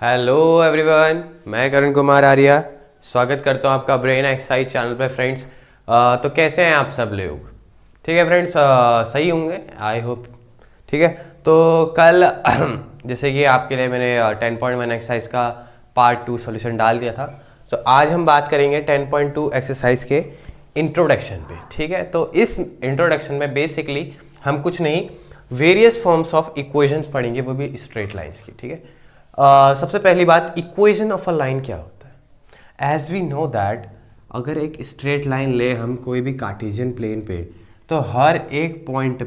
Hello everyone, मैं करण कुमार आर्या स्वागत करता हूं आपका ब्रेन एक्सरसाइज चैनल पे फ्रेंड्स। तो कैसे हैं आप सब लोग? ठीक है फ्रेंड्स, सही होंगे आई होप। ठीक है, तो कल जैसे कि आपके लिए मैंने 10.1 एक्सरसाइज का पार्ट 2 सॉल्यूशन डाल दिया था। तो आज हम बात करेंगे 10.2 एक्सरसाइज के इंट्रोडक्शन पे। ठीक है, तो इस इंट्रोडक्शन में बेसिकली हम कुछ नहीं, वेरियस फॉर्म्स ऑफ इक्वेशंस पढ़ेंगे, वो भी स्ट्रेट लाइंस की। ठीक है, सबसे पहली बात, इक्वेशन ऑफ अ लाइन क्या होता है? एज वी नो दैट अगर एक स्ट्रेट लाइन ले हम कोई भी कार्टेशियन प्लेन पे, तो हर एक पॉइंट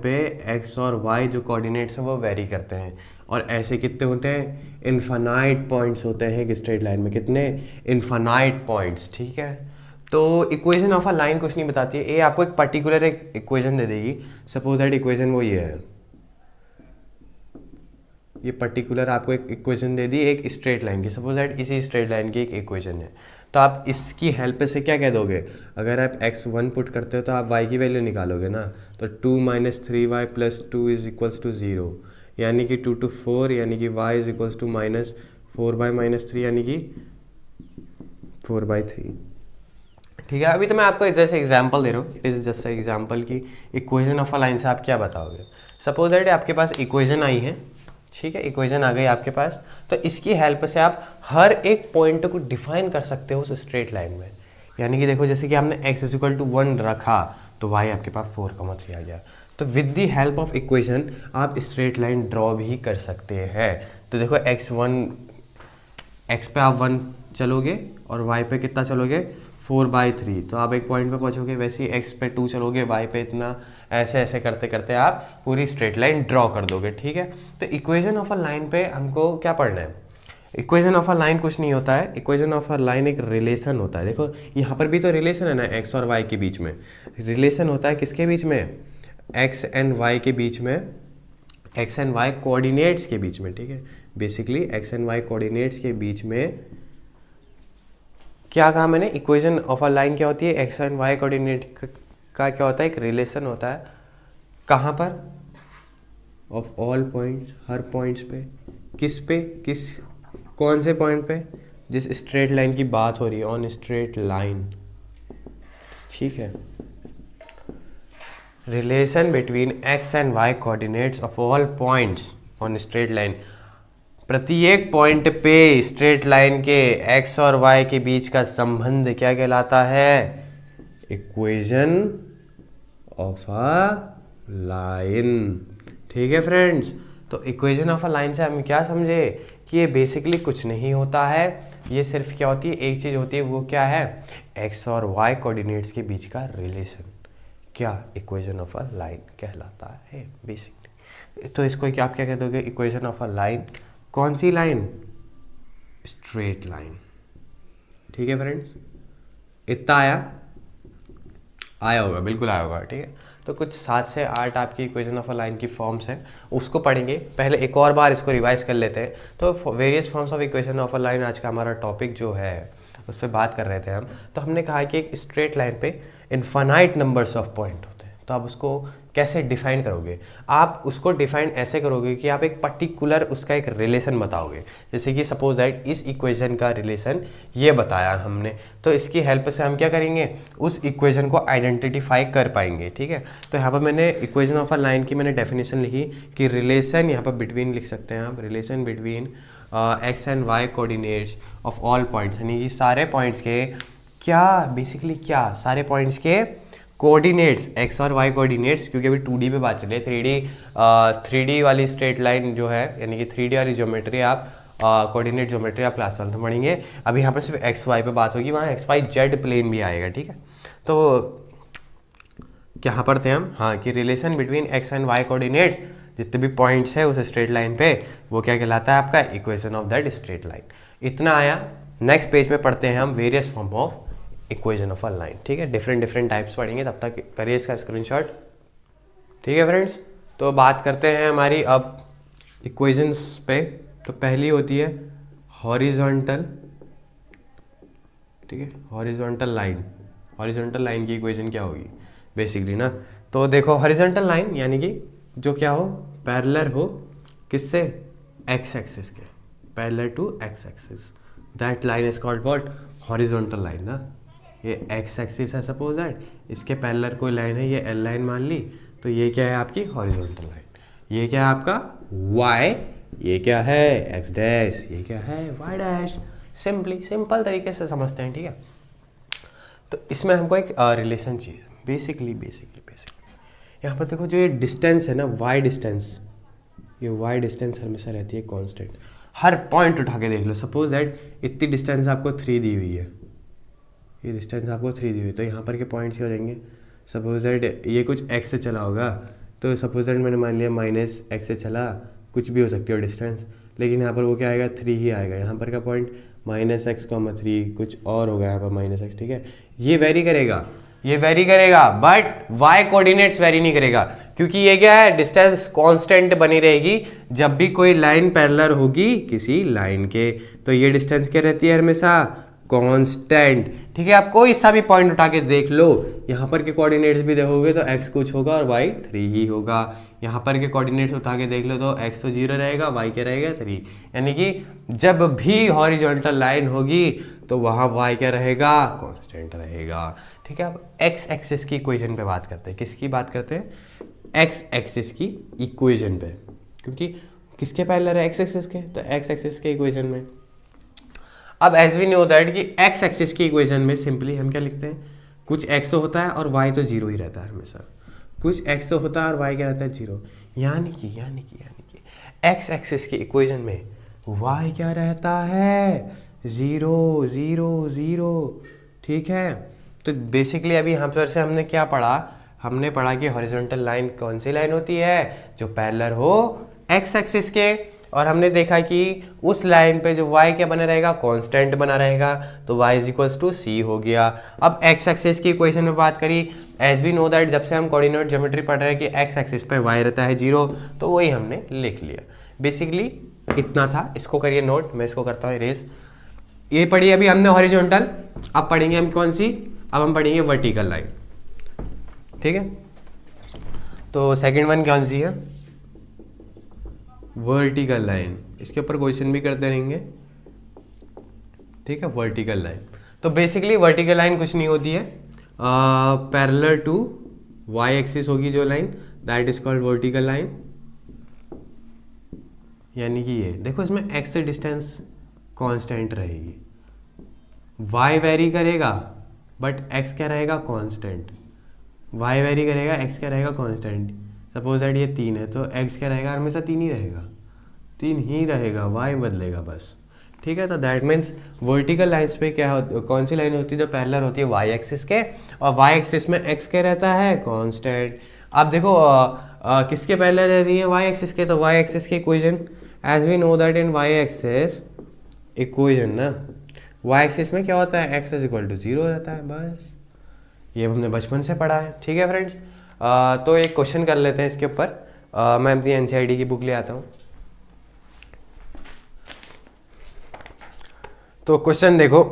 पे एक्स और वाई जो कोऑर्डिनेट्स हैं वो वेरी करते हैं। और ऐसे कितने होते हैं? इनफाइनाइट पॉइंट्स होते हैं एक स्ट्रेट लाइन में। कितने? Infinite points. ठीक है, तो इक्वेशन ऑफ अ लाइन कुछ नहीं बताती है, ये आपको एक पर्टिकुलर एक इक्वेशन दे देगी। सपोज दैट इक्वेशन वो ये है, ये पर्टिकुलर आपको एक इक्वेशन दे दी एक स्ट्रेट लाइन की। सपोज दैट इसी स्ट्रेट लाइन की एक इक्वेशन है, तो आप इसकी हेल्प से क्या कह दोगे? अगर आप x1 पुट करते हो तो आप y की वैल्यू निकालोगे ना, तो 2 - 3y + 2 = 0, यानी कि 2 to 4, यानी कि y = -4y - 3, यानी कि 4/3। ठीक है, अभी तो मैं आपको जैसे एग्जांपल दे रहा हूँ, इट इज़ जस्ट एग्जांपल की इक्वेशन ऑफ अ लाइन से आप क्या बताओगे। सपोज दैट आपके पास इक्वेशन आई है, ठीक है, इक्वेशन आ गई आपके पास, तो इसकी हेल्प से आप हर एक पॉइंट को डिफाइन कर सकते हो उस स्ट्रेट लाइन में। यानी कि देखो, जैसे कि हमने x = 1 रखा, तो y आपके पास 4,3 आ गया। तो with the help of equation आप स्ट्रेट लाइन ड्रॉ भी कर सकते हैं। तो देखो, x पे आप 1 चलोगे और y पे कितना चलोगे? 4/3, तो आप एक पॉइंट पे पहुंचोगे। वैसे ही x पे 2 चलोगे, y पे इतना, ऐसे ऐसे करते करते आप पूरी स्ट्रेट लाइन ड्रॉ कर दोगे। ठीक है, तो इक्वेशन ऑफ अ लाइन पे हमको क्या पढ़ना है? इक्वेशन ऑफ अ लाइन कुछ नहीं होता है, इक्वेशन ऑफ अ लाइन एक रिलेशन होता है। देखो यहाँ पर भी तो रिलेशन है ना, एक्स और वाई के बीच में रिलेशन होता है। किसके बीच में? एक्स एंड वाई के बीच में, एक्स एंड वाई कोऑर्डिनेट्स के बीच में। ठीक है, basically x and y coordinates के बीच में क्या कहा मैंने? इक्वेशन ऑफ अ लाइन क्या होती है? एक्स एंड वाई कोऑर्डिनेट का क्या होता है? एक रिलेशन होता है। कहाँ पर? Of all points, her points पे। किस पे? कौन से पॉइंट पे? जिस स्ट्रेट लाइन की बात हो रही है, ऑन स्ट्रेट लाइन। ठीक है, relation between x and y coordinates of all points on straight line. प्रत्येक पॉइंट पे स्ट्रेट लाइन के एक्स और वाई के बीच का संबंध क्या कहलाता है? Equation of a line. ठीक है फ्रेंड्स, तो इक्वेशन ऑफ अ लाइन से हम क्या समझे कि ये बेसिकली कुछ नहीं होता है, ये सिर्फ क्या होती है? एक चीज होती है, वो क्या है? एक्स और वाई कोऑर्डिनेट्स के बीच का रिलेशन। क्या? इक्वेशन ऑफ अ लाइन कहलाता है बेसिकली। तो इसको क्या आप क्या कह दोगे? Equation of a line. कौन सी लाइन? Straight line. ठीक है फ्रेंड्स, इतना आया होगा, बिल्कुल आया होगा। ठीक है, तो कुछ 7 से 8 आपकी इक्वेशन ऑफ अ लाइन की फॉर्म्स हैं, उसको पढ़ेंगे। पहले एक और बार इसको रिवाइज कर लेते हैं। तो various forms of equation of a line आज का हमारा टॉपिक जो है, उस पर बात कर रहे थे हम। तो हमने कहा कि एक स्ट्रेट लाइन पे इनफाइनाइट नंबर्स ऑफ पॉइंट होते हैं, तो आप उसको कैसे डिफाइन करोगे? आप उसको डिफाइन ऐसे करोगे कि आप एक पर्टिकुलर उसका एक रिलेशन बताओगे। जैसे कि सपोज दैट इस इक्वेशन का रिलेशन ये बताया हमने, तो इसकी हेल्प से हम क्या करेंगे? उस इक्वेशन को आइडेंटिफाई कर पाएंगे। ठीक है, तो यहाँ पर मैंने इक्वेशन ऑफ अ लाइन की मैंने डेफिनेशन लिखी कि रिलेशन, यहाँ पर बिटवीन लिख सकते हैं आप, relation between x and y coordinates of all points, यानी कि सारे पॉइंट्स के क्या, बेसिकली क्या, सारे पॉइंट्स के कोऑर्डिनेट्स, एक्स और वाई कोऑर्डिनेट्स। क्योंकि अभी 2D पे बात चली है, 3D वाली स्ट्रेट लाइन जो है, यानी कि 3D वाली ज्योमेट्री आप कोऑर्डिनेट ज्योमेट्री आप क्लास 12 में पढ़ेंगे। अभी यहाँ पर सिर्फ एक्स वाई पे बात होगी, वहाँ एक्स वाई जेड प्लेन भी आएगा। ठीक है, तो क्या पर थे हम? हाँ, कि relation between x and y coordinates, जितने भी पॉइंट्स है उस स्ट्रेट लाइन पे, वो क्या कहलाता है? आपका equation of that straight line. इतना आया। नेक्स्ट पेज में पढ़ते हैं हम various form of equation of a line. ठीक है, डिफरेंट टाइप्स पढ़ेंगे, तब तक करिए इसका स्क्रीनशॉट। ठीक है फ्रेंड्स, तो बात करते हैं हमारी अब इक्वेशंस पे। तो पहली होती है हॉरिजॉन्टल। ठीक है, हॉरिजॉन्टल लाइन। हॉरिजॉन्टल लाइन की इक्वेशन क्या होगी बेसिकली ना? तो देखो, हॉरिजॉन्टल लाइन यानी कि जो क्या हो? पैरेलल हो किससे? एक्स एक्सिस के, parallel to x axis, that line is called what? Horizontal line ना। ये एक्स एक्सिस है सपोज दैट, इसके पैरेलल कोई लाइन है, ये एल लाइन मान ली, तो ये क्या है आपकी? Horizontal line. ये क्या है आपका? वाई, ये क्या है? एक्स डैश, ये क्या है? Y dash. सिंपल तरीके से समझते हैं, ठीक है। तो इसमें हमको एक रिलेशन चाहिए, बेसिकली यहाँ पर देखो, जो ये डिस्टेंस है ना, वाई डिस्टेंस, ये वाई डिस्टेंस हमेशा रहती है कांस्टेंट। हर पॉइंट उठा के देख लो, सपोज दैट इतनी डिस्टेंस आपको 3 दी हुई है, ये डिस्टेंस आपको 3 दी हुई है, तो यहाँ पर के पॉइंट्स क्या हो जाएंगे? सपोज दैट ये कुछ x से चला होगा, तो सपोज दैट मैंने मान लिया -x से चला, कुछ भी हो सकती है डिस्टेंस, लेकिन यहाँ पर वो क्या आएगा? 3 ही आएगा। यहाँ पर का पॉइंट -x, कुछ और होगा यहाँ पर -x, ठीक है। ये वेरी करेगा, बट y कोऑर्डिनेट्स वेरी नहीं करेगा, क्योंकि ये क्या है? डिस्टेंस कांस्टेंट बनी रहेगी। जब भी कोई लाइन पैरेलल होगी किसी लाइन के, तो ये डिस्टेंस क्या रहती है? हमेशा कांस्टेंट, ठीक है। आप कोई सा भी पॉइंट उठा के देख लो, यहाँ पर के कोऑर्डिनेट्स भी देखोगे तो x कुछ होगा और y 3 ही होगा। यहाँ पर के कोऑर्डिनेट्स उठा के देख लो तो x तो 0 रहेगा, y क्या रहेगा? 3। यानी कि जब भी हॉरिजॉन्टल लाइन होगी तो वहाँ y क्या रहेगा? कांस्टेंट रहेगा, ठीक है। अब x एक्सिस की इक्वेशन पे बात करते हैं। किसकी बात करते हैं? x एक्सिस की इक्वेशन पे, क्योंकि किसके पैरेलल है? x एक्सिस के, तो x एक्सिस के इक्वेशन में। अब एज वी नो दैट कि x एक्सिस की इक्वेशन में सिंपली हम क्या लिखते हैं? कुछ x तो होता है और y तो 0 ही रहता है हमेशा। कुछ x तो होता है और y क्या रहता है? 0। यानी कि x एक्सिस की इक्वेशन में y क्या रहता है? 0 0 0, ठीक है। तो बेसिकली अभी यहाँ पर से हमने क्या पढ़ा? हमने पढ़ा कि हॉरिजॉन्टल लाइन कौन सी लाइन होती है? जो पैरेलल हो x एक्सिस के, और हमने देखा कि उस लाइन पे जो y क्या बना रहेगा? कांस्टेंट बना रहेगा, तो y = c हो गया। अब x एक्सिस की इक्वेशन में बात करी, एज वी नो दैट जब से हम कोऑर्डिनेट ज्योमेट्री पढ़ रहे हैं कि x एक्सिस पे y रहता है 0, तो वही हमने लिख लिया। बेसिकली इतना था, इसको करिए नोट, मैं इसको करता हूँ इरेज। ये पढ़ी अभी हमने हॉरिजॉन्टल, अब पढ़ेंगे हम कौन सी? अब हम पढ़ेंगे वर्टिकल लाइन, ठीक है। तो सेकंड वन कौन सी है? Vertical line. इसके ऊपर क्वेश्चन भी करते रहेंगे, ठीक है। वर्टिकल लाइन, तो बेसिकली वर्टिकल लाइन कुछ नहीं होती है, पैरेलल टू y एक्सिस होगी जो line, that is called vertical line. यानी कि ये देखो, इसमें x से डिस्टेंस कांस्टेंट रहेगी, y वेरी करेगा बट x क्या रहेगा? कांस्टेंट। y वेरी करेगा, x क्या रहेगा? कांस्टेंट। सपोज दैट ये 3 है, तो x क्या रहेगा? हमेशा 3 ही रहेगा, 3 ही रहेगा, y बदलेगा बस, ठीक है। तो दैट मीन्स वर्टिकल लाइन्स पे क्या कौन सी लाइन होती है? जो पैरेलल होती है y एक्सिस के, और y एक्सिस में x क्या रहता है? कांस्टेंट। अब देखो किसके पैरेलल रह रही है? y एक्सिस के, तो y एक्सिस की equation, as we know that in y axis equation ना, y एक्सिस में क्या होता है? x = 0 रहता है, बस। ये हमने बचपन से पढ़ा है, ठीक है फ्रेंड्स। तो एक क्वेश्चन कर लेते हैं इसके ऊपर। मैं अपनी एनसीईआरटी की बुक ले आता हूँ। तो क्वेश्चन देखो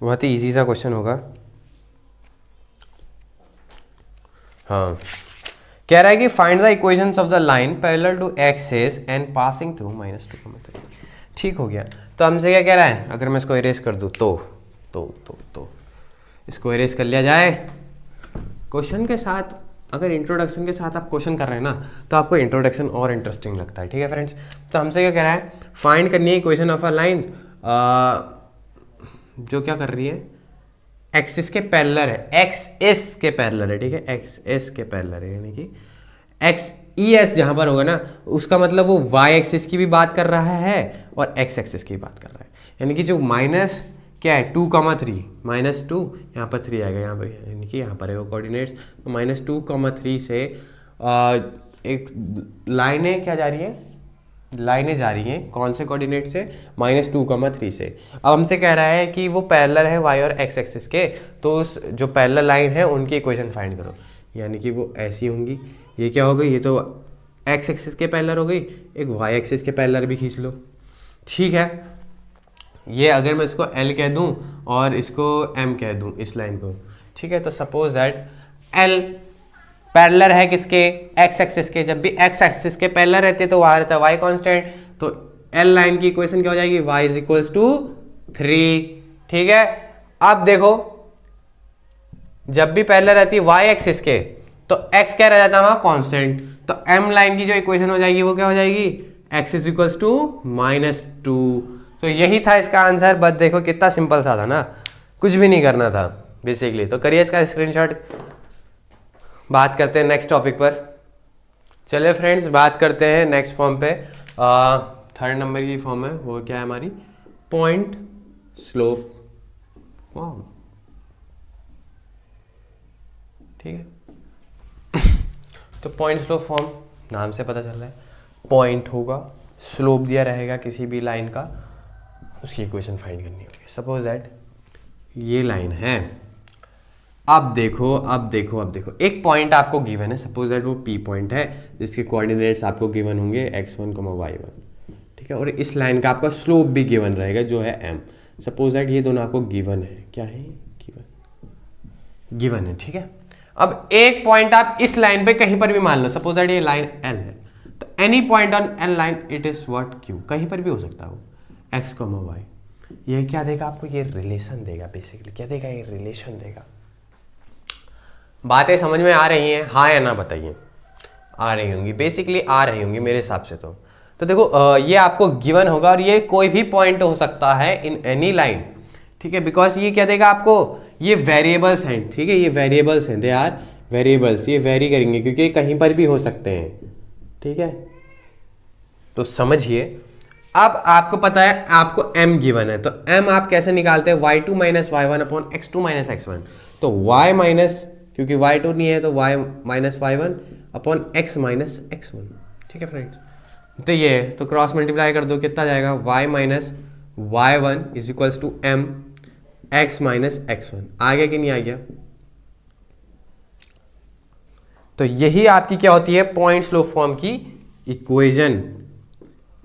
बहुत ही इजी सा क्वेश्चन होगा। हाँ, कह रहा है कि find the equations of the line parallel to axis and passing through -2, ठीक हो गया। तो हमसे क्या कह रहा है? अगर मैं इसको इरेज कर दूँ तो इसको इरेज कर लिया जाए। क्वेश्चन के साथ, अगर इंट्रोडक्शन के साथ आप क्वेश्चन कर रहे हैं ना, तो आपको इंट्रोडक्शन और इंटरेस्टिंग लगता है, ठीक है फ्रेंड्स। तो हमसे क्या कह रहा है? फाइंड करनी है इक्वेशन ऑफ अ लाइन जो क्या कर रही है? एक्सिस के पैरेलल है, एक्स के पैरेलल है, ठीक है। एक्स के पैरेलल है, यानी कि एक्स ES जहां पर होगा ना, उसका मतलब वो y एक्सिस की भी बात कर रहा है और x एक्सिस की बात कर रहा है। यानी कि जो माइनस क्या है? 2,3, -2, यहाँ पर 3 आएगा, यहाँ पर, यानी कि यहाँ पर है वो कोऑर्डिनेट्स। तो -2,3 से एक लाइनें क्या जा रही है? लाइनें जा रही हैं कौन से कोऑर्डिनेट से? -2,3 से। अब हमसे कह रहा है कि वो पैरेलल है y और x एक्सिस के, तो उस जो पैरेलल लाइन है उनकी इक्वेशन फाइंड करो। यानी कि वो ऐसी होंगी, ये क्या हो गई? ये तो x एक्सिस के पैरेलल हो गई, एक y एक्सिस के पैरेलल भी खींच लो, ठीक है। ये अगर मैं इसको L कह दूं और इसको M कह दूं, इस लाइन को, ठीक है। तो सपोज दैट L पैरेलल है किसके, एक्स एक्सिस के। जब भी एक्स एक्सिस के पैरेलल रहते तो वहां रहता है वाई कांस्टेंट, तो एल लाइन की इक्वेशन क्या हो जाएगी, y इज इक्वल्स टू 3। ठीक है, अब देखो जब भी पैरेलल रहती है y एक्सिस के तो x क्या रह जाता है वहां कांस्टेंट, तो m लाइन की जो इक्वेशन हो जाएगी वो क्या हो जाएगी, x इज इक्वल्स टू -2। तो यही था इसका आंसर। बस देखो कितना सिंपल सा था ना, कुछ भी नहीं करना था बेसिकली। तो करिए इसका स्क्रीनशॉट। बात करते हैं नेक्स्ट टॉपिक पर। चलिए फ्रेंड्स बात करते हैं नेक्स्ट फॉर्म पे। थर्ड नंबर की फॉर्म है वो क्या है हमारी, पॉइंट स्लोप फॉर्म। ठीक है तो पॉइंट स्लोप फॉर्म नाम से पता चल रहा है, पॉइंट होगा, स्लोप दिया रहेगा किसी भी लाइन का, उसकी इक्वेशन फाइंड करनी होगी। सपोज दैट ये लाइन है, अब देखो एक पॉइंट आपको गिवन है, सपोज दैट वो P पॉइंट है जिसके कोऑर्डिनेट्स आपको गिवन होंगे x1, y1। ठीक है, और इस लाइन का आपका स्लोप भी गिवन रहेगा जो है m। सपोज दैट ये दोनों आपको गिवन है, क्या है गिवन है। ठीक है, अब एक पॉइंट आप इस लाइन पे कहीं पर भी मान लो, सपोज दैट ये लाइन L है, तो any point on L line it is what Q, कहीं पर भी हो सकता है वो x, y। ये क्या देगा आपको, ये रिलेशन देगा। बेसिकली क्या देगा, ये रिलेशन देगा। बातें समझ में आ रही हैं, हाँ या ना बताइए। आ रही होंगी, बेसिकली आ रही होंगी मेरे हिसाब से। तो देखो ये आपको गिवन होगा और ये कोई भी पॉइंट हो सकता है इन एनी लाइन। ठीक है, बिकॉज ये क्या देगा आपको, ये वेरिएबल्स हैं। ठीक है, ये वेरिएबल्स हैं, दे आर वेरिएबल्स, ये वेरी करेंगे क्योंकि कहीं पर भी हो सकते हैं। ठीक है, तो समझिए। अब आपको पता है आपको m गिवन है, तो m आप कैसे निकालते हैं, y2 minus y1 upon x2 minus x1। तो y माइनस, क्योंकि y2 नहीं है तो y minus y1 upon x minus x1। ठीक है फ्रेंड्स, तो ये तो क्रॉस मल्टीप्लाई कर दो, कितना जाएगा, y minus y1 is equals to m x minus x1। आ गया कि नहीं आ गया। तो यही आपकी क्या होती है, पॉइंट स्लोप फॉर्म की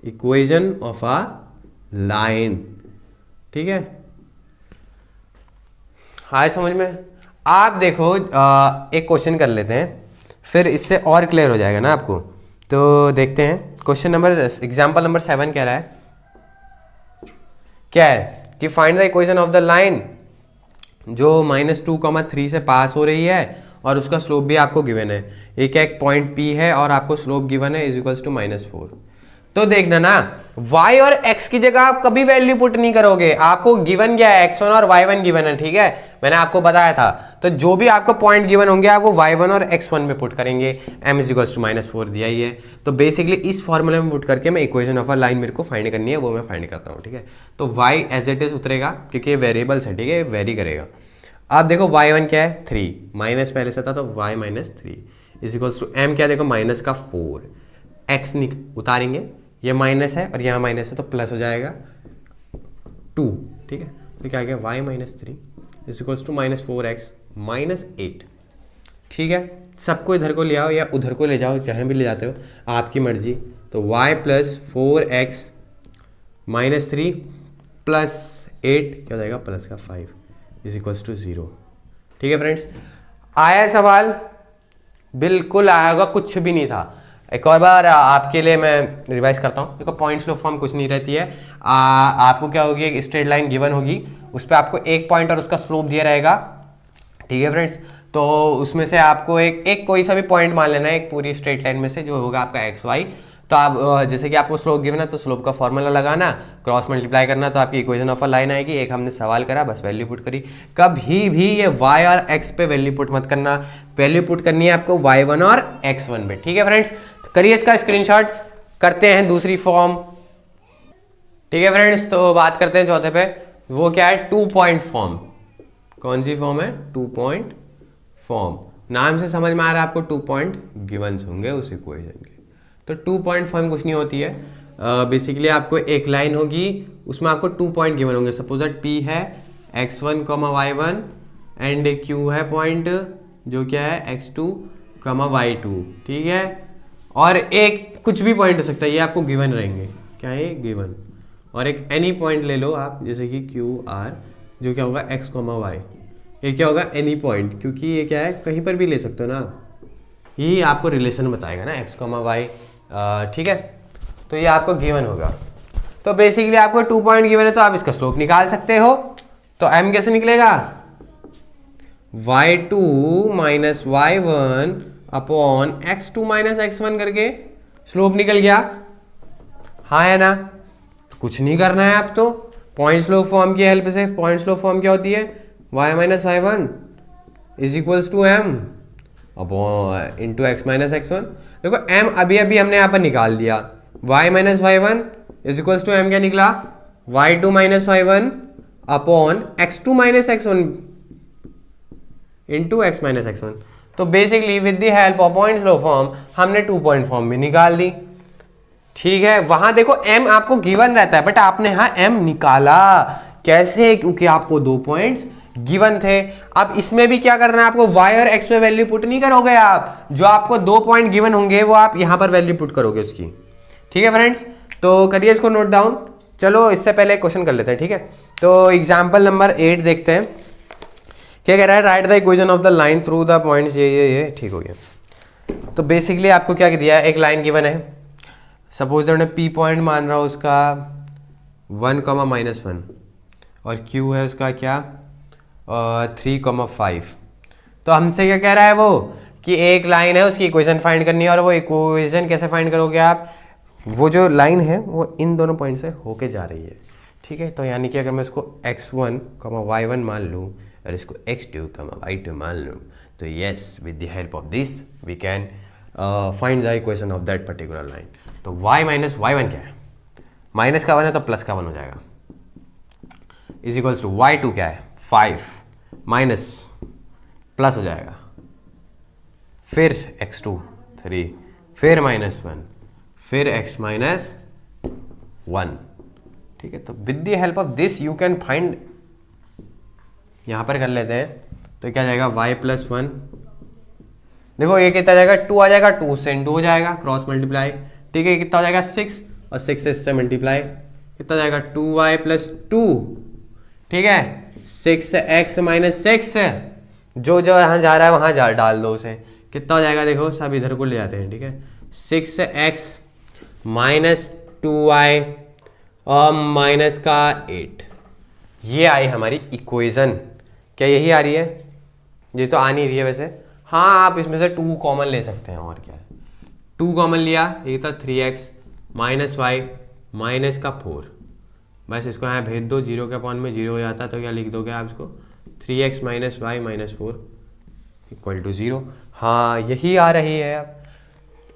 इक्वेशन ऑफ अ लाइन। ठीक है, हाय समझ में। आप देखो एक क्वेश्चन कर लेते हैं, फिर इससे और क्लियर हो जाएगा ना आपको। तो देखते हैं क्वेश्चन नंबर, एग्जांपल नंबर 7 कह रहा है, क्या है कि find the equation of the line जो -2, 3 से पास हो रही है और उसका स्लोप भी आपको गिवन है। एक पॉइंट P है और आपको स्लोप गिवन है इज इक्वल्स टू -4। तो देखना ना, y और x की जगह आप कभी वैल्यू पुट नहीं करोगे, आपको गिवन क्या है, x1 और y1 गिवन है। ठीक है, मैंने आपको बताया था। तो जो भी आपको पॉइंट गिवन होंगे आप वो y1 और x1 में पुट करेंगे। m इज इक्वल्स टू -4 दिया ही है, तो बेसिकली इस फॉर्मूले में पुट करके मैं इक्वेशन ऑफ अ लाइन मेरे को फाइंड करनी है, वो मैं फाइंड करता हूँ। ठीक है, तो y एज इट इज उतरेगा क्योंकि ये वेरिएबल्स है। ठीक है, वेरी करेगा। अब देखो y1 क्या है, 3 माइनस पहले से था तो y minus 3 is equals to m क्या देखो माइनस का 4, x उतारेंगे, ये माइनस है और यहाँ माइनस है तो प्लस हो जाएगा 2। ठीक है, तो क्या आ गया, y minus 3 is equals to -4x minus 8। ठीक है, सबको इधर को ले आओ या उधर को ले जाओ, जहाँ भी ले जाते हो आपकी मर्जी। तो y plus 4x minus 3 plus 8 क्या हो जाएगा, प्लस का 5 इज इक्वल्स टू 0। ठीक है फ्रेंड्स, आया सवाल, बिल्कुल आया होगा, कुछ भी नहीं था। एक और बार आपके लिए मैं रिवाइज करता हूँ। देखो पॉइंट स्लोप फॉर्म कुछ नहीं रहती है, आपको क्या होगी, एक स्ट्रेट लाइन गिवन होगी, उस पर आपको एक पॉइंट और उसका स्लोप दिया रहेगा। ठीक है फ्रेंड्स, तो उसमें से आपको एक कोई सा भी पॉइंट मान लेना है एक पूरी स्ट्रेट लाइन में से, जो होगा आपका एक्स वाई। तो आप जैसे कि आपको स्लोप गिवन है तो स्लोप का फॉर्मूला लगाना, क्रॉस मल्टीप्लाई करना, तो आपकी इक्वेशन ऑफ अ लाइन आएगी। एक हमने सवाल करा, बस वैल्यू पुट करी। कभी भी ये y और x पे वैल्यू पुट मत करना, वैल्यू पुट करनी है आपको y1 और x1 पे। ठीक है फ्रेंड्स, तो करिए इसका स्क्रीनशॉट। करते हैं दूसरी फॉर्म। ठीक है फ्रेंड्स, तो बात करते हैं चौथे पे, वो क्या है, 2 पॉइंट फॉर्म। कौन सी फॉर्म है, 2 पॉइंट फॉर्म। नाम से समझ में आ रहा है आपको 2 पॉइंट गिवंस होंगे उस इक्वेशन के। तो 2 पॉइंट फॉर्म कुछ नहीं होती है, बेसिकली आपको एक लाइन होगी, उसमें आपको 2 पॉइंट गिवन होंगे। सपोज दैट P है x1, y1 एंड Q है पॉइंट जो क्या है x2, y2। ठीक है, और एक कुछ भी पॉइंट हो सकता है, ये आपको गिवन रहेंगे। क्या है, गिवन। और एक एनी पॉइंट ले लो आप, जैसे कि QR जो क्या होगा x, y। ये क्या होगा, एनी पॉइंट, क्योंकि ये क्या है, कहीं पर भी ले सकते हो ना। यही आपको रिलेशन बताएगा ना एक्स कॉमा वाई, ठीक है। तो ये आपको गिवन होगा। तो बेसिकली आपको 2 पॉइंट गिवन है तो आप इसका स्लोप निकाल सकते हो। तो m कैसे निकलेगा, y2 minus y1 upon x2 minus x1 करके स्लोप निकल गया, हाँ है ना। तो कुछ नहीं करना है आप, तो पॉइंट स्लोप फॉर्म की हेल्प से, पॉइंट स्लोप फॉर्म क्या होती है, y minus y1 is equals to m upon into x minus x1। देखो m अभी अभी हमने यहाँ पर निकाल दिया, y minus y1 is equals to m क्या निकला, y2 minus y1 upon x2 minus x1 into x minus x1। तो basically with the help of point slope form हमने 2 पॉइंट फॉर्म भी निकाल दी, ठीक है। वहां देखो m आपको गिवन रहता है, बट आपने यहां m निकाला कैसे, क्योंकि आपको 2 पॉइंट्स गिवन थे। अब इसमें भी क्या करना है आपको, y और x पे वैल्यू पुट नहीं करोगे आप, जो आपको 2 पॉइंट गिवन होंगे वो आप यहां पर वैल्यू पुट करोगे उसकी, ठीक है फ्रेंड्स। तो करिए इसको नोट डाउन। चलो इससे पहले क्वेश्चन कर लेते हैं, ठीक है। तो एग्जाम्पल नंबर 8 देखते हैं, क्या कह रहा है, right the equation of the line through the points, ये ठीक हो गया। तो बेसिकली आपको क्या दिया है, एक लाइन गिवन है, सपोज हमने पी पॉइंट मान रहा हूँ उसका 1,-1 और क्यू है उसका क्या 3,5। तो हमसे क्या कह रहा है वो, कि एक लाइन है उसकी इक्वेशन फाइंड करनी है, और वो इक्वेशन कैसे फाइंड करोगे आप, वो जो लाइन है वो इन दोनों पॉइंट से होके जा रही है, ठीक है। तो यानी कि अगर मैं इसको x1, y1 मान लूँ और इसको x2, y2 मान लूँ, तो yes with the help of this we can find the equation of that particular line. तो y माइनस y1 क्या है, माइनस का 1 है तो प्लस का 1 हो जाएगा, इज इक्वल्स टू y2 क्या है 5 माइनस प्लस हो जाएगा, फिर x2 3, फिर -1, फिर x माइनस 1, ठीक है। तो with the help of this you can find, यहां पर कर लेते हैं, तो क्या जाएगा y प्लस 1, देखो ये कितना जाएगा 2 आ जाएगा, 2 से 2 हो जाएगा क्रॉस मल्टीप्लाई, ठीक है। कितना हो जाएगा 6 और 6 से इससे मल्टीप्लाई, कितना जाएगा 2y प्लस 2, ठीक है। 6 x माइनस 6, जो जो यहाँ जा रहा है वहां जा डाल दो उसे, कितना हो जाएगा, देखो सब इधर को ले जाते हैं, ठीक है। 6x माइनस 2y और माइनस का 8, ये आई हमारी इक्वेशन। क्या यही आ रही है, ये तो आ नहीं रही है वैसे, हाँ आप इसमें से 2 कॉमन ले सकते हैं, और क्या है 2 कॉमन लिया, ये था 3x माइनस y माइनस का 4, बस इसको यहाँ भेज दो, 0 के अपॉन में 0 हो जाता है, तो क्या लिख दोगे आप इसको 3x minus y minus 4 equal to 0, हाँ यही आ रही है। अब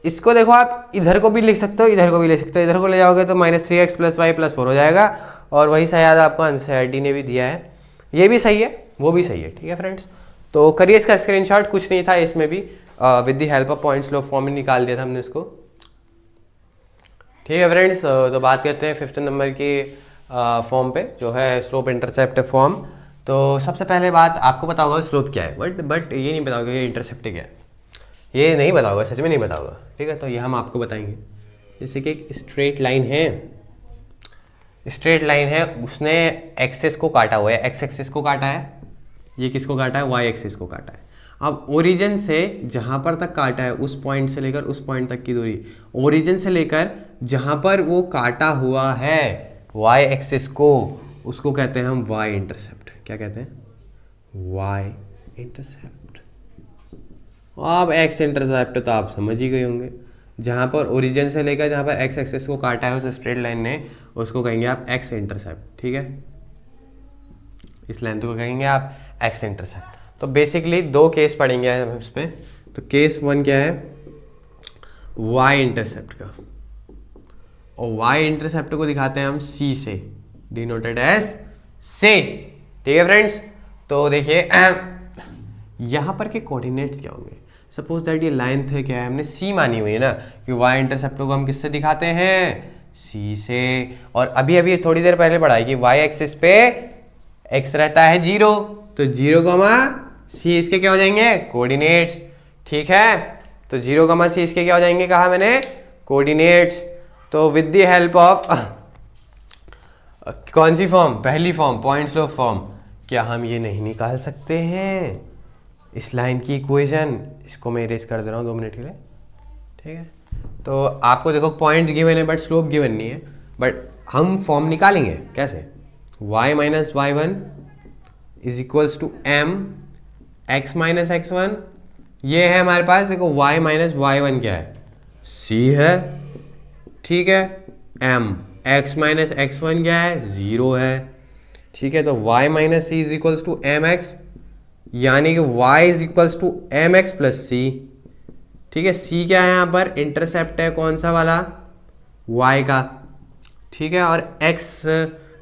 इसको देखो आप इधर को भी लिख सकते हो, इधर को भी लिख सकते हो, इधर को ले जाओगे तो -3x प्लस y प्लस 4 हो जाएगा, और वही शायद आपको एनसीईआरटी ने भी दिया है, ये भी सही है वो भी सही है, ठीक है फ्रेंड्स। तो करिए इसका स्क्रीनशॉट, कुछ नहीं था इसमें भी, with the help of point slope form में निकाल दिया था हमने इसको, ठीक है फ्रेंड्स। तो बात करते हैं 5th नंबर की फॉर्म पे, जो है स्लोप इंटरसेप्ट फॉर्म। तो सबसे पहले बात आपको पता होगा स्लोप क्या है, बट ये नहीं पता होगा ये इंटरसेप्ट क्या है, ये नहीं पता होगा, सच में नहीं पता होगा, ठीक है। तो ये हम आपको बताएंगे, जैसे कि एक स्ट्रेट लाइन है, स्ट्रेट लाइन है, उसने एक्सेस को काटा हुआ है, एक्स एक्सेस को काटा है, ये किसको काटा है, वाई एक्सेस को काटा है। अब ओरिजिन से जहाँ पर तक काटा है, उस पॉइंट से लेकर उस पॉइंट तक की दूरी, ओरिजिन से लेकर जहाँ पर वो काटा हुआ है वाई एक्सेस को, उसको कहते हैं हम वाई इंटरसेप्ट। क्या कहते हैं, वाई इंटरसेप्ट। अब एक्स इंटरसेप्ट तो आप समझ ही गए होंगे, जहाँ पर ओरिजिन से लेकर जहाँ पर एक्स एक्सेस को काटा है उस स्ट्रेट लाइन ने, उसको कहेंगे आप एक्स इंटरसेप्ट, ठीक है। इस लेंथ को कहेंगे आप एक्स इंटरसेप्ट। तो बेसिकली 2 केस पढ़ेंगे हम इस पे। तो केस 1 क्या है, वाई इंटरसेप्ट का, और वाई इंटरसेप्ट को दिखाते हैं हम सी से, डिनोटेड एज से, ठीक है फ्रेंड्स। तो देखिए यहाँ पर के कोऑर्डिनेट्स क्या होंगे, सपोज दैट ये लाइन थे, क्या है हमने सी मानी हुई है ना, कि वाई इंटरसेप्ट को हम किससे दिखाते हैं, सी से। और अभी अभी थोड़ी देर पहले पढ़ा है कि वाई एक्सिस पे एक्स रहता है 0, तो 0, सी इसके क्या हो जाएंगे, कोऑर्डिनेट्स, ठीक है। तो 0, सी इसके क्या हो जाएंगे, कहा मैंने कोऑर्डिनेट्स। तो विद द हेल्प ऑफ कौन सी फॉर्म, पहली फॉर्म पॉइंट स्लोप फॉर्म, क्या हम ये नहीं निकाल सकते हैं, इस लाइन की इक्वेशन, इसको मैं इरेज कर दे रहा हूँ 2 मिनट के लिए, ठीक है। तो आपको देखो पॉइंट गिवन है बट स्लोप गिवन नहीं है, बट हम फॉर्म निकालेंगे कैसे, y minus y one is equals to m x minus x one. ये है हमारे पास, देखो y माइनस वाई वन क्या है, c है, ठीक है। m x minus x one क्या है, 0 है, ठीक है। तो y minus c is equals to m x, यानी कि y is equals to m x plus c, ठीक है। c क्या है यहाँ पर, इंटरसेप्ट है कौन सा वाला, y का, ठीक है। और x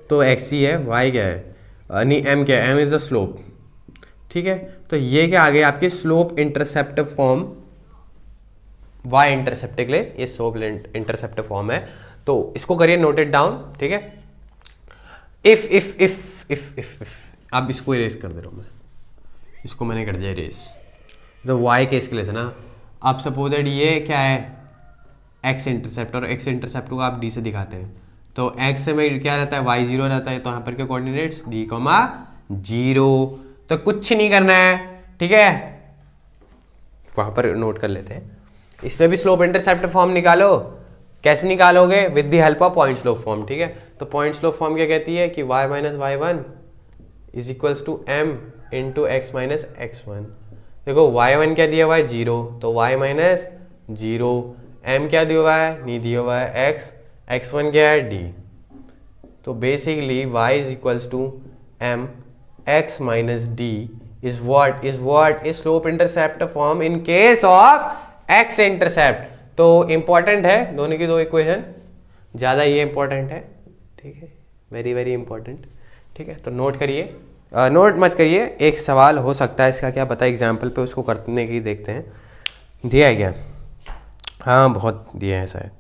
तो x ही है, y क्या है, नहीं m क्या है, m इज द स्लोप, ठीक है। तो ये क्या आ गई आपकी slope intercept form, y intercept के लिए ये स्लोप इंटरसेप्ट फॉर्म है। तो इसको करिए नोटेड डाउन, ठीक है। इफ अब इसको इरेज कर दे रहा हूँ मैं, इसको मैंने कर दिया इरेज, तो y केस के लिए था ना। अब सपोजेड ये क्या है, x इंटरसेप्ट, और x इंटरसेप्ट को आप d से दिखाते हैं, तो x में क्या रहता है, y 0 रहता है, तो यहाँ पर के कोऑर्डिनेट्स d, 0। तो कुछ नहीं करना है, ठीक है, वहां पर नोट कर लेते हैं। इसमें भी स्लोप इंटरसेप्ट फॉर्म निकालो, कैसे निकालोगे, with the help of point slope form, ठीक है। तो पॉइंट स्लोप फॉर्म क्या कहती है कि y minus y one is equals to m into x minus x one. देखो y1 क्या दिया हुआ है, 0, तो y माइनस 0, m क्या दिया हुआ है, नहीं दिया हुआ है, x1 क्या है, d। तो basically y is equals to m x minus d is what is slope intercept form in case of x intercept। तो इंपॉर्टेंट है दोनों की दो इक्वेशन, ज़्यादा ये इंपॉर्टेंट है, ठीक है, वेरी वेरी इंपॉर्टेंट, ठीक है। तो नोट करिए, नोट मत करिए, एक सवाल हो सकता है इसका, क्या पता एग्जाम्पल पे उसको करने की देखते हैं, दिया है क्या, हाँ बहुत दिए हैं शायद,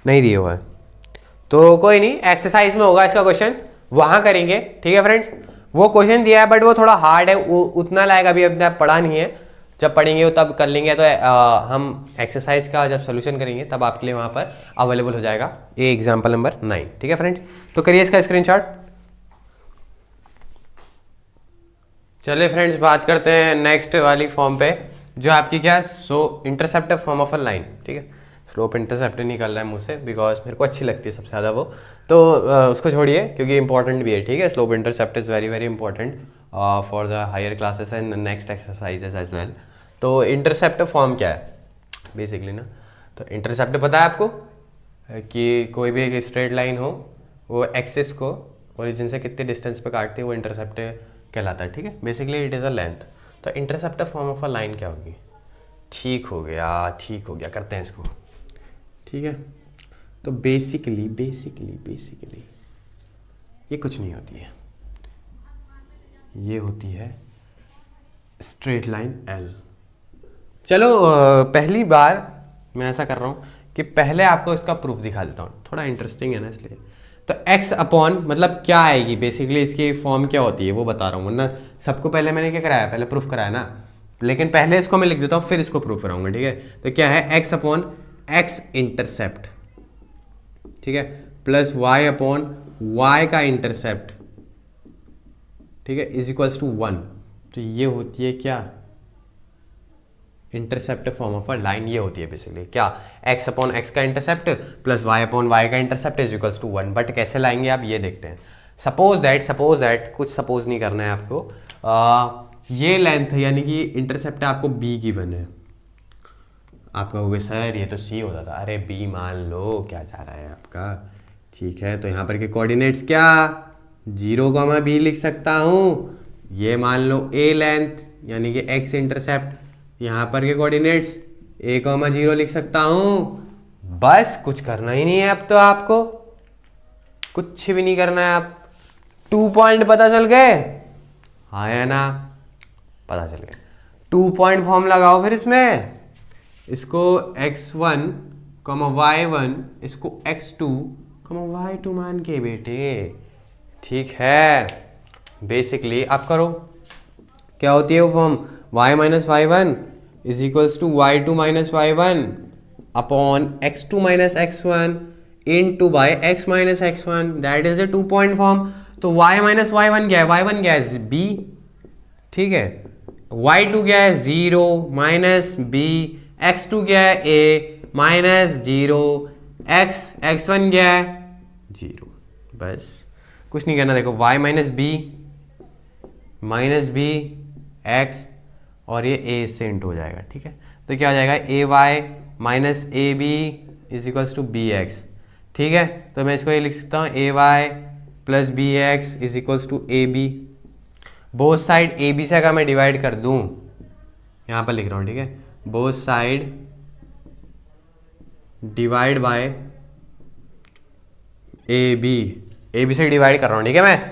नहीं दिया हुआ है, तो कोई नहीं, एक्सरसाइज में होगा इसका क्वेश्चन, वहां करेंगे, ठीक है फ्रेंड्स। वो क्वेश्चन दिया है बट वो थोड़ा हार्ड है, उतना लाएगा, अभी अभी पढ़ा नहीं है, जब पढ़ेंगे वो तब कर लेंगे। तो हम एक्सरसाइज का जब सोल्यूशन करेंगे तब आपके लिए वहां पर अवेलेबल हो जाएगा ये एग्जाम्पल नंबर 9, ठीक है फ्रेंड्स। तो करिए इसका स्क्रीनशॉट। चलिए फ्रेंड्स बात करते हैं नेक्स्ट वाली फॉर्म पे, जो आपकी क्या, so intercept form of a line, ठीक है। स्लोप इंटरसेप्ट निकल रहा है मुझ से, बिकॉज मेरे को अच्छी लगती है सबसे ज़्यादा वो, तो उसको छोड़िए क्योंकि इंपॉर्टेंट भी है, ठीक है। Slope intercept is very very important for the higher classes and next exercises as well. तो इंटरसेप्ट फॉर्म क्या है बेसिकली ना, तो इंटरसेप्ट पता है आपको कि कोई भी एक स्ट्रेट लाइन हो, वो एक्सिस को ओरिजिन से कितने डिस्टेंस पे काटती है, वो इंटरसेप्ट कहलाता है, ठीक है। Basically it is a length. तो intercept form of a line क्या होगी, ठीक हो गया, करते हैं इसको, ठीक है। तो बेसिकली ये कुछ नहीं होती है, ये होती है स्ट्रेट लाइन L। चलो पहली बार मैं ऐसा कर रहा हूँ कि पहले आपको इसका प्रूफ दिखा देता हूँ, थोड़ा इंटरेस्टिंग है ना इसलिए। तो x अपॉन मतलब क्या आएगी, बेसिकली इसकी फॉर्म क्या होती है वो बता रहा हूँ, वरना सबको पहले मैंने क्या कराया, पहले प्रूफ कराया ना, लेकिन पहले इसको मैं लिख देता हूँ फिर इसको प्रूफ कराऊंगा, ठीक है। तो क्या है, x अपॉन x इंटरसेप्ट, ठीक है, प्लस y अपॉन y का इंटरसेप्ट, ठीक है, इज इक्वल्स टू 1। तो ये होती है क्या, intercept form of a line, ये होती है बेसिकली क्या, x अपॉन x का intercept plus y upon y का intercept is equals to 1। But कैसे लाएंगे आप ये देखते हैं। सपोज दैट कुछ सपोज नहीं करना है आपको, ये लेंथ यानी कि इंटरसेप्ट आपको b गिवन है, आप कहोगे सर ये तो c होता था, अरे b मान लो क्या जा रहा है आपका, ठीक है। तो यहाँ पर के कोऑर्डिनेट्स क्या, 0, b लिख सकता हूँ, ये मान लो a लेंथ यानी कि x इंटरसेप्ट, यहाँ पर के कोऑर्डिनेट्स a, 0 लिख सकता हूँ। बस कुछ करना ही नहीं है, अब तो आपको कुछ भी नहीं करना है, आप 2 पॉइंट पता चल गए, हाँ या ना, पता चल गए। 2 पॉइंट फॉर्म लगाओ फिर इसमें, इसको x1, y1, इसको x2, y2 मान के बेटे, ठीक है। बेसिकली आप करो, क्या होती है वो form, y minus y one is equals to y2 minus y one upon x2 minus x1 into by x minus x1, that is the 2 point form. तो y minus y1 क्या है, y1 क्या है b, ठीक है, y2 क्या है 0 minus b, x2 क्या है a माइनस 0, x1 क्या है 0, बस कुछ नहीं करना। देखो y माइनस b x और ये a से इंटू हो जाएगा, ठीक है, तो क्या हो जाएगा a y minus a b is equals to b x, ठीक है, तो मैं इसको ये लिख सकता हूँ a y plus b x is equals to a b. Both side a B से अगर मैं डिवाइड कर दूँ, यहाँ पर लिख रहा हूँ, ठीक है, both side divide by A B से डिवाइड कर रहा हूँ, ठीक है मैं,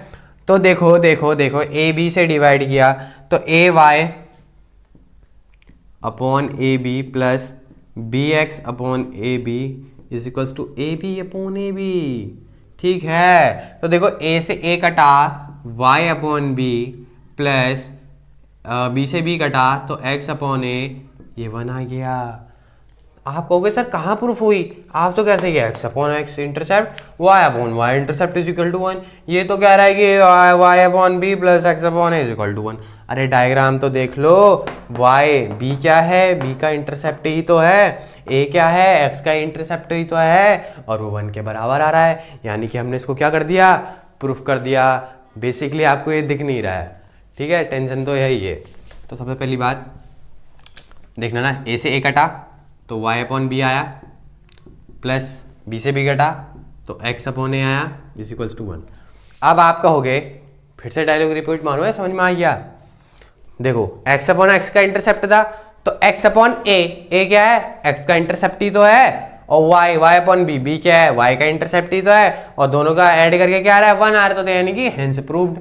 तो देखो देखो देखो ए बी से डिवाइड किया तो a y upon a b plus b x upon a b is equals to a b upon a b, ठीक है। तो देखो ए से ए कटा y upon B plus b से बी कटा तो x अपॉन ए, ये 1 आ गया। आप कहोगे सर कहाँ प्रूफ हुई, आप तो कहते हैं x upon X intercept y upon Y intercept is equal to 1, ये तो कह रहा है कि y upon B plus x upon A is equal to 1। अरे डायग्राम तो देख लो, y b क्या है, b का इंटरसेप्ट ही तो है, a क्या है, x का इंटरसेप्ट ही तो है, और वो 1 के बराबर आ रहा है, यानी कि हमने इसको क्या कर दिया, प्रूफ कर दिया। बेसिकली आपको ये दिख नहीं रहा है, ठीक है, टेंशन तो यही है। तो सबसे पहली बात देखना ना, a से a कटा तो y अपॉन बी आया, प्लस b से b कटा तो x अपॉन ए आया इज इक्वल्स टू 1। अब आप कहोगे फिर से डायलॉग रिपीट मारो, है समझ में आ गया। देखो x अपॉन एक्स का इंटरसेप्ट था तो x अपॉन ए क्या है, x का इंटरसेप्ट ही तो है, और y अपॉन बी क्या है, y का इंटरसेप्ट ही तो है, और दोनों का ऐड करके क्या आ रहा है 1 आ रहा है, तो यानी कि हेंस प्रूव्ड,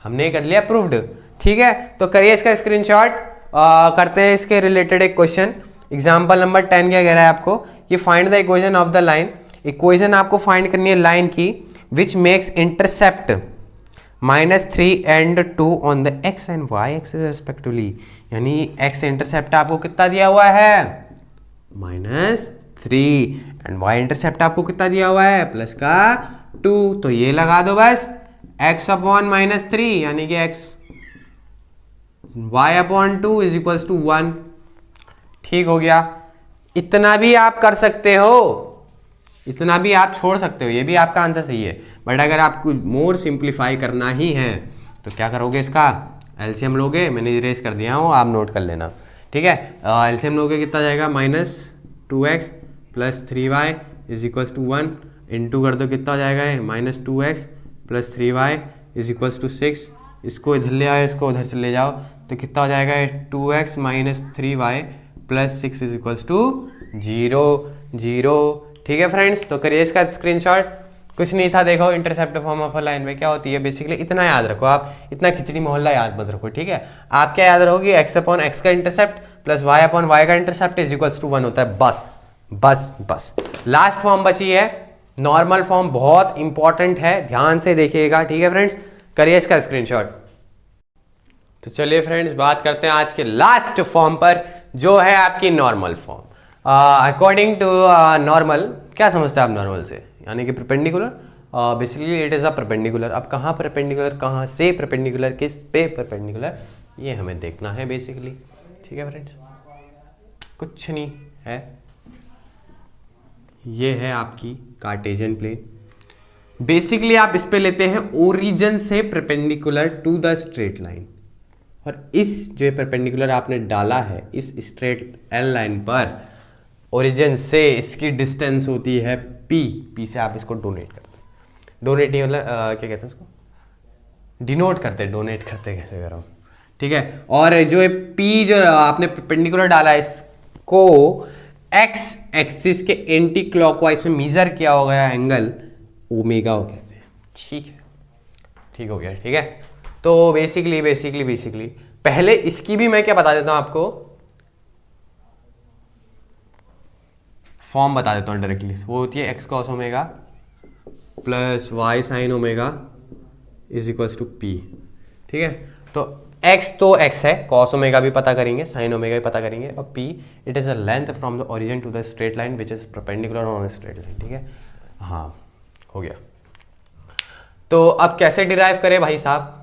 हमने कर लिया प्रूव्ड, ठीक है। तो करिए इसका स्क्रीनशॉट, करते हैं इसके रिलेटेड एक क्वेश्चन। एग्जाम्पल नंबर 10 क्या कह रहा है आपको कि find the equation of the line, equation आपको फाइंड करनी है लाइन की which makes intercept -3 and 2 on the x and y axis respectively, यानी x इंटरसेप्ट आपको कितना दिया हुआ है -3 एंड y इंटरसेप्ट आपको कितना दिया हुआ है प्लस का 2, तो ये लगा दो बस x अपॉन -3 यानी कि x y upon 2 is equals to 1, ठीक हो गया। इतना भी आप कर सकते हो, इतना भी आप छोड़ सकते हो, ये भी आपका आंसर सही है, बट अगर आपको मोर सिंप्लीफाई करना ही है तो क्या करोगे, इसका एलसीएम लोगे, मैंने इरेज कर दिया हूँ, आप नोट कर लेना, ठीक है। एलसीएम लोगे कितना जाएगा -2x plus 3y is equals to 1, into कर दो कितना हो जाएगा -2x plus 3y is equals to 6, इसको इधर ले आओ, इसको उधर चले जाओ तो कितना हो जाएगा 2x minus 3y plus 6 is equals to 0, ठीक है फ्रेंड्स। तो करिए इसका स्क्रीनशॉट, कुछ नहीं था, देखो intercept form of a line में क्या होती है, बेसिकली इतना याद रखो आप, इतना खिचड़ी मोहल्ला याद मत रखो, ठीक है। आप क्या याद रखोगे, x अपॉन एक्स का intercept plus y upon Y का इंटरसेप्ट इज इक्वल्स टू 1 होता है, बस। लास्ट फॉर्म बची है नॉर्मल फॉर्म, बहुत इंपॉर्टेंट है, ध्यान से देखिएगा, ठीक है फ्रेंड्स। करिए इसका स्क्रीनशॉट। तो चलिए फ्रेंड्स बात करते हैं आज के लास्ट फॉर्म पर, जो है आपकी normal form. According to normal, क्या समझते हैं आप नॉर्मल से, यानी कि perpendicular, basically it is a perpendicular. अब कहाँ परपेंडिकुलर, कहाँ से परपेंडिकुलर, किस पे परपेंडिकुलर, ये हमें देखना है बेसिकली, ठीक है फ्रेंड्स। कुछ नहीं है, ये है आपकी कार्टेशियन प्लेन। बेसिकली आप इस पे लेते हैं ओरिजिन से perpendicular to the straight line, और इस जो परपेंडिकुलर आपने डाला है इस स्ट्रेट एल लाइन पर ओरिजिन से इसकी डिस्टेंस होती है p से आप इसको डोनेट करते हैं, डोनेट नहीं मतलब क्या कहते हैं उसको, डिनोट करते हैं, डोनेट करते कैसे कर रहा हूँ, ठीक है। और जो p जो आपने परपेंडिकुलर डाला है इसको x एक्सिस के एंटी क्लॉकवाइज में मेजर किया हो गया एंगल ओमेगा हो कहते हैं, ठीक हो गया, ठीक है। तो बेसिकली पहले इसकी भी मैं क्या बता देता हूं आपको, फॉर्म बता देता हूं डायरेक्टली, वो होती है x cos omega plus y sin omega is equals to p, ठीक है। तो x तो x है, cos ओमेगा भी पता करेंगे, sin ओमेगा भी पता करेंगे, और p it is a length from the origin to the straight line which is perpendicular on straight line, ठीक है। हाँ हो गया। तो अब कैसे डिराइव करें भाई साहब?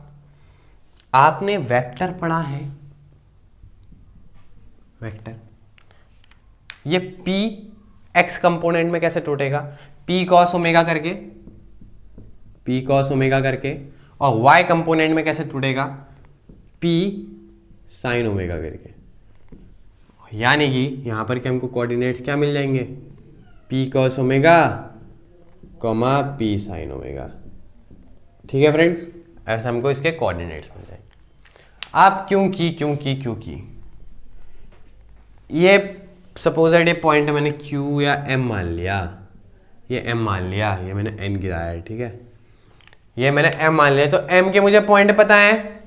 आपने वेक्टर पढ़ा है, वेक्टर, ये p x कंपोनेंट में कैसे टूटेगा? p cos ओमेगा करके, p cos ओमेगा करके, और y कंपोनेंट में कैसे टूटेगा? p sin ओमेगा करके। यानी कि यहां पर के हमको कोऑर्डिनेट्स क्या मिल जाएंगे? p cos omega comma p sin omega. ठीक है फ्रेंड्स, ऐसे हमको इसके कोऑर्डिनेट्स मिल जाएंगे। आप क्योंकि ये सपोजेड ये पॉइंट मैंने Q या M मान लिया, ये M मान लिया, ये मैंने N गिराया है, ठीक है, ये मैंने M मान लिया, तो M के मुझे पॉइंट पता है,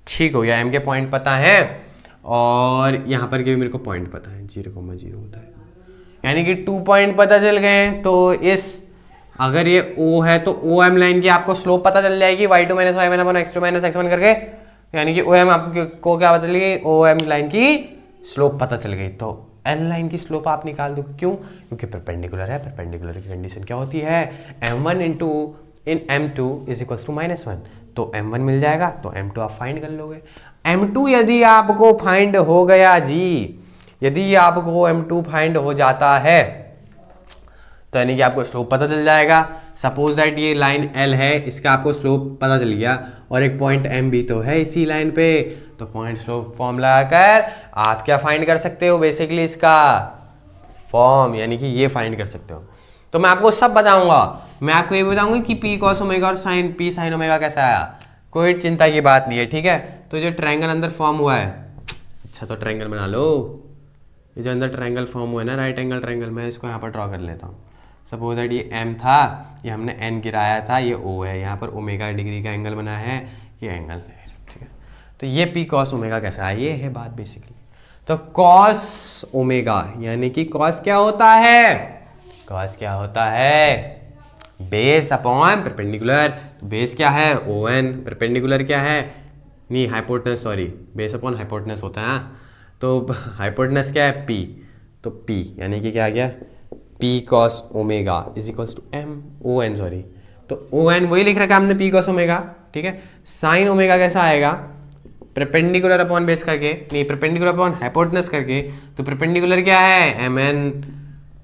ठीक हो गया, M के पॉइंट पता है, और यहाँ पर के भी मेरे को पॉइंट पता है, 0,0 होता है, यानी कि 2 पॉइंट पता चल गए। तो इस अगर ये O है तो OM लाइन की आपको स्लोप पता चल जाएगी, y2 माइनस y1 अपन x2 माइनस x1 करके, यानी कि OM आपको क्या पता चल गई? OM लाइन की स्लोप पता चल गई। तो L लाइन की स्लोप आप निकाल दो, क्यों? क्योंकि परपेंडिकुलर है, परपेंडिकुलर की कंडीशन क्या होती है? m1 in m2 is equals to -1, तो m1 मिल जाएगा, तो m2 आप फाइंड कर लोगे। m2 यदि आपको फाइंड हो गया जी, यदि आपको m2 फाइंड हो जाता है तो यानी कि आपको स्लोप पता चल जाएगा। सपोज दैट ये लाइन L है, इसका आपको स्लोप पता चल गया, और एक पॉइंट M भी तो है इसी लाइन पे, तो पॉइंट स्लोप फॉर्म लगाकर आप क्या फाइंड कर सकते हो? बेसिकली इसका फॉर्म, यानी कि ये फाइंड कर सकते हो। तो मैं आपको सब बताऊंगा, मैं आपको ये बताऊंगा कि p cos ओमेगा और p sin ओमेगा कैसा आया, कोई चिंता की बात नहीं है, ठीक है। तो जो ट्रायंगल अंदर फॉर्म हुआ है, अच्छा तो ट्रायंगल बना लो, ये जो अंदर ट्रायंगल फॉर्म हुआ है ना, राइट एंगल ट्रायंगल, मैं इसको यहाँ पर ड्रॉ कर लेता हूँ। सपोज दैट ये M था, ये हमने N गिराया था, ये O है, यहाँ पर ओमेगा डिग्री का एंगल बना है, ये एंगल है, ठीक है। तो ये p cos ओमेगा कैसा है, ये है बात बेसिकली। तो cos ओमेगा यानी कि cos क्या होता है? cos क्या होता है? Base upon perpendicular. तो बेस क्या है? ON, परपेंडिकुलर क्या है? नहीं, hypotenuse, sorry, base upon hypotenuse होता है। तो हाइपोटेनस क्या है? p, तो p यानी कि क्या आ गया? p cos omega is equals to m ON, sorry, तो ON वही लिख रखा है हमने, p cos ओमेगा, ठीक है। साइन ओमेगा कैसा आएगा? परपेंडिकुलर अपॉन बेस करके, नहीं, परपेंडिकुलर अपॉन हाइपोटेनस करके। तो परपेंडिकुलर क्या है? mn,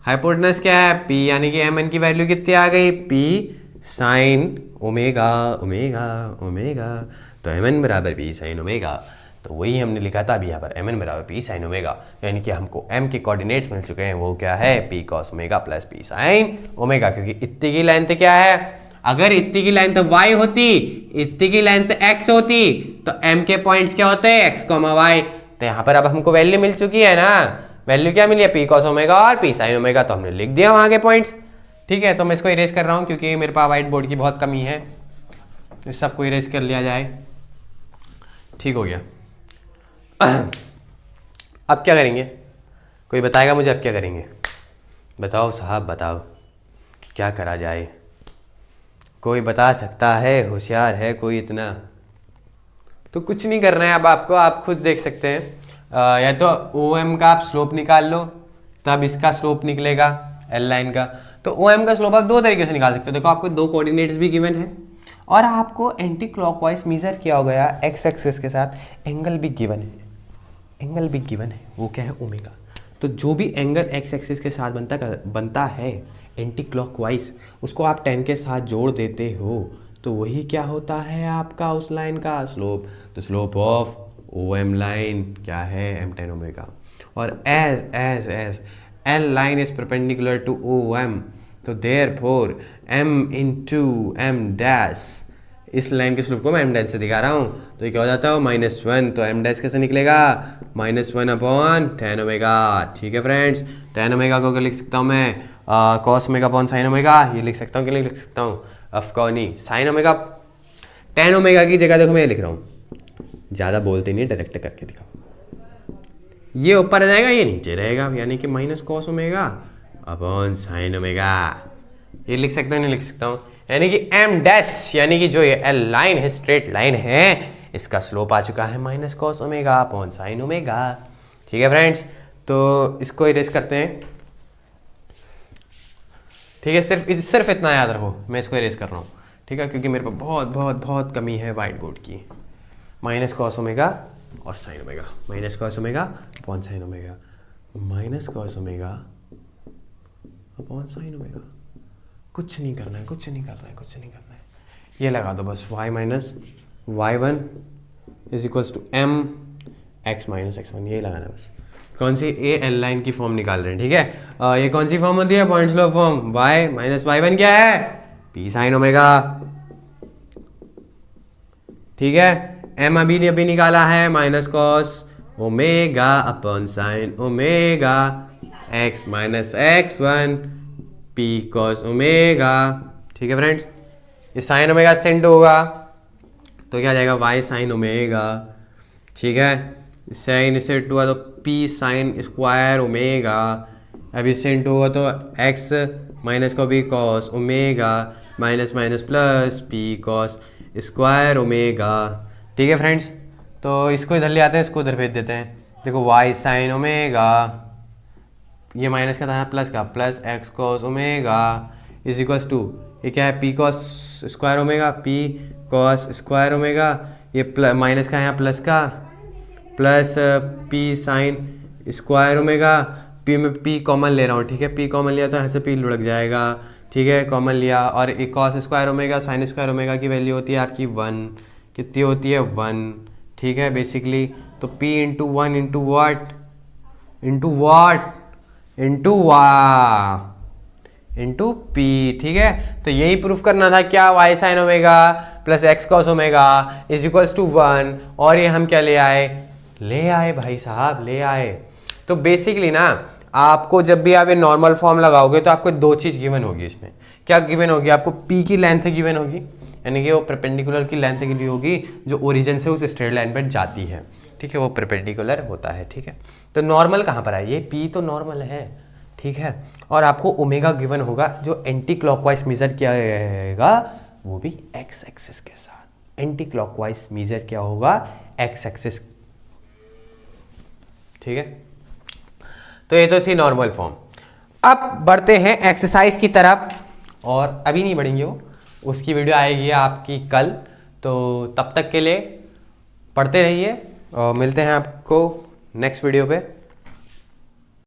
हाइपोटेनस क्या है? p, यानी कि mn की वैल्यू कितनी आ गई? p sine omega omega omega, तो mn बराबर p साइन ओमेगा। तो वही हमने लिखा था अभी यहाँ पर, mn बराबर p साइन ओमेगा, यानी कि हमको m के कोऑर्डिनेट्स मिल चुके हैं, वो क्या है? p cos omega plus p sine omega, क्योंकि इतनी की लेंथ क्या है? अगर इतनी की लेंथ y होती, इतनी की लेंथ x होती, तो m के पॉइंट्स क्या होते हैं? x, y। तो यहाँ पर अब हमको वैल्यू मिल चुकी है ना, वैल्यू क्या मिली है? p cos ओमेगा और p साइन ओमेगा, तो हमने लिख दिया वहाँ के पॉइंट्स, ठीक है। तो मैं इसको इरेज कर रहा हूँ क्योंकि मेरे पास व्हाइट बोर्ड की बहुत कमी है, इस सबको इरेज कर लिया जाए, ठीक हो गया। अब क्या करेंगे? कोई बताएगा मुझे अब क्या करेंगे? बताओ साहब, बताओ क्या करा जाए? कोई बता सकता है? होशियार है कोई इतना? तो कुछ नहीं करना है अब आपको, आप खुद देख सकते हैं। या तो OM का आप स्लोप निकाल लो, तब इसका स्लोप निकलेगा L लाइन का। तो OM का स्लोप आप दो तरीके से निकाल सकते हो। देखो, आपको दो कोऑर्डिनेट्स भी गिवन है और आपको एंटी क्लॉकवाइज मेजर किया हो गया x एक्सिस के साथ, एंगल भी गिवन है, एंगल भी गिवन है, वो क्या है? ओमेगा। तो जो भी एंगल x एक्सिस के साथ बनता है एंटी क्लॉकवाइज, उसको आप 10 के साथ जोड़ देते हो, तो वही क्या होता है आपका उस लाइन का स्लोप। तो स्लोप ऑफ OM लाइन क्या है? m10 omega. और as L line is perpendicular to OM, तो therefore m into m dash, इस लाइन के स्लोप को मैं m डैश से दिखा रहा हूँ, तो ये क्या हो जाता है? -1। तो m डैश कैसे निकलेगा? -1 अपॉन 10 ओमेगा, ठीक है फ्रेंड्स। 10 ओमेगा को क्या लिख सकता हूँ मैं? cos omega upon sine omega, ये लिख सकता हूँ कि नहीं लिख सकता हूँ? ऑफकोर्स नहीं, साइन ओमेगा 10 ओमेगा की जगह देखो मैं ये लिख रहा हूँ, ज़्यादा बोलते नहीं, डायरेक्ट करके दिखाओ। ये ऊपर आ जाएगा, ये नीचे रहेगा, यानी कि minus cos omega upon sine omega, ये लिख सकता हूँ नहीं लिख सकता हूँ? यानी कि m डैश, यानी कि जो ये L लाइन है, स्ट्रेट लाइन है, इसका स्लोप आ चुका है -cos omega upon sine omega, ठीक है फ्रेंड्स। तो इसको इरेज करते हैं, ठीक है, सिर्फ इतना याद रखो, मैं इसको इरेज कर रहा हूँ, ठीक है, क्योंकि मेरे पास बहुत बहुत बहुत कमी है वाइट बोर्ड की। माइनस कॉस ओमेगा और sine omega, minus cos omega upon sine omega, minus cos omega upon sine omega. कुछ नहीं करना है, कुछ नहीं करना है, कुछ नहीं करना है, ये लगा दो बस, y minus y1 is equals to m x minus x1, यही लगाना है बस। कौन सी? ए एल लाइन की फॉर्म निकाल रहे हैं, ठीक है। ये कौन सी फॉर्म होती है? Points law form. y minus y1 क्या है? p साइन ओमेगा, ठीक है। m अभी निकाला है, minus cos omega upon sine omega x minus x1 p cos omega, ठीक है फ्रेंड्स। ये साइन ओमेगा सेंट होगा तो क्या आ जाएगा? y साइन ओमेगा, ठीक है। साइन सेंट हुआ तो p साइन स्क्वायर ओमेगा, अभी सेंट होगा तो x माइनस को भी cos omega minus minus plus p cos square omega, ठीक है फ्रेंड्स। तो इसको इधर ले आते हैं, इसको उधर भेज देते हैं। देखो y साइन ओमेगा, ये माइनस का था प्लस का, plus x cos omega is equals to, ये क्या है? p cos square omega, p cos square omega, ये माइनस का यहाँ प्लस का, plus p sine square omega, p में p कॉमन ले रहा हूँ, ठीक है। p कॉमन लिया तो यहाँ से p लुढ़क जाएगा, ठीक है, कॉमन लिया। और एक cos square omega sine square omega की वैल्यू होती है आपकी 1, कितनी होती है? 1, ठीक है बेसिकली। तो p into 1 into what, into what, into what, into P, ठीक है। तो यही प्रूफ करना था क्या? y sine omega plus X cos omega is equals to 1, और ये हम क्या ले आए भाई साहब, ले आए। तो बेसिकली ना आपको जब भी आप ये नॉर्मल फॉर्म लगाओगे तो आपको दो चीज गिवन होगी इसमें। क्या गिवन होगी? आपको p की लेंथ गिवन होगी, यानी कि वो परपेंडिकुलर की लेंथ के लिए होगी जो ओरिजिन से उस स्ट्रेट लाइन पर जाती है, ठीक है, वो परपेंडिकुलर होता है, ठीक है। तो नॉर्मल कहाँ पर है? ये p तो नॉर्मल है, ठीक है। और आपको ओमेगा गिवन होगा जो एंटी क्लॉकवाइज मेजर किया जाएगा, वो भी एक्स एक्सिस के साथ। एंटी क्लॉकवाइज मेजर क्या होगा? एक्स एक्सिस, ठीक है। तो ये तो थी नॉर्मल फॉर्म। अब बढ़ते हैं एक्सरसाइज की तरफ, और अभी नहीं बढ़ेंगे, वो उसकी वीडियो आएगी आपकी कल। तो तब तक के लिए पढ़ते रहिए और मिलते हैं आपको नेक्स्ट वीडियो पे।